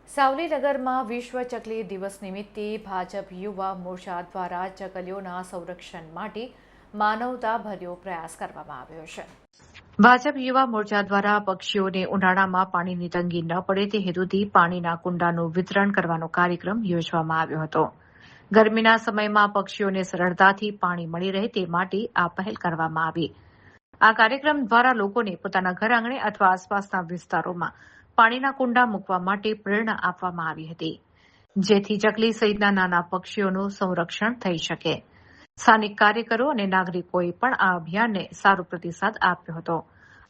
સાવલીનગરમાં વિશ્વ ચકલી દિવસ નિમિત્તે ભાજપ યુવા મોરચા દ્વારા ચકલીઓના સંરક્ષણ માટે માનવતાભર્યો પ્રયાસ કરવામાં આવ્યો છે। ભાજપ યુવા મોરચા દ્વારા પક્ષીઓને ઉનાળામાં પાણીની તંગી ન પડે તે હેતુથી પાણીના કુંડાનું વિતરણ કરવાનો કાર્યક્રમ યોજવામાં આવ્યો હતો। ગરમીના સમયમાં પક્ષીઓને સરળતાથી પાણી મળી રહે તે માટે આ પહેલ કરવામાં આવી। આ કાર્યક્રમ દ્વારા લોકોને પોતાના ઘર આંગણે અથવા આસપાસના વિસ્તારોમાં પાણીના કુંડા મૂકવા માટે પ્રેરણા આપવામાં આવી હતી, જેથી ચકલી સહિતના નાના પક્ષીઓનું સંરક્ષણ થઈ શકે। સ્થાનિક કાર્યકરો અને નાગરિકોએ પણ આ અભિયાનને સારો પ્રતિસાદ આપ્યો હતો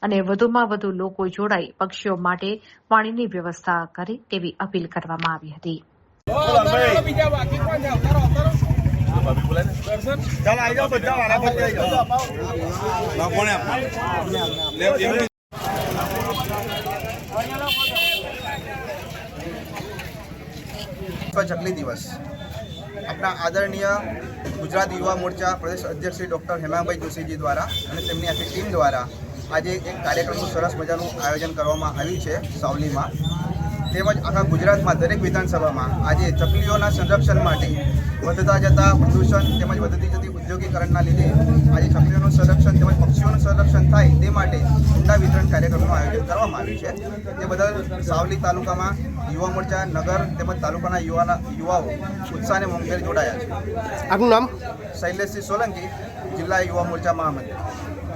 અને વધુમાં વધુ લોકો જોડાઈ પક્ષીઓ માટે પાણીની વ્યવસ્થા કરે તેવી અપીલ કરવામાં આવી હતી। चकली दिवस अपना आदरणीय गुजरात युवा मोर्चा प्रदेश अध्यक्ष श्री डॉक्टर हेमाभाई जोशी जी द्वारा અને તેમની આખી ટીમ દ્વારા આજે એક કાર્યક્રમનું સરસ મજાનું આયોજન કરવામાં આવ્યું છે સાવલીમાં। તેમજ આખા ગુજરાતમાં દરેક વિધાનસભામાં આજે ચકલીઓના સંરક્ષણ માટે વધતા જતા પ્રદૂષણ તેમજ વધતી જતી ઉદ્યોગીકરણના લીધે આજે ચકલીઓનું સંરક્ષણ તેમજ પક્ષીઓનું સંરક્ષણ થાય તે માટે ઊંડા વિતરણ કાર્યક્રમનું આયોજન કરવામાં આવ્યું છે। તે બદલ સાવલી તાલુકામાં યુવા મોરચા નગર તેમજ તાલુકાના યુવાઓ ઉત્સાહ અને ઉમંગભેર જોડાયા છે। આપનું નામ? શૈલેષસિંહ સોલંકી, જિલ્લા યુવા મોરચા મહામંત્રી।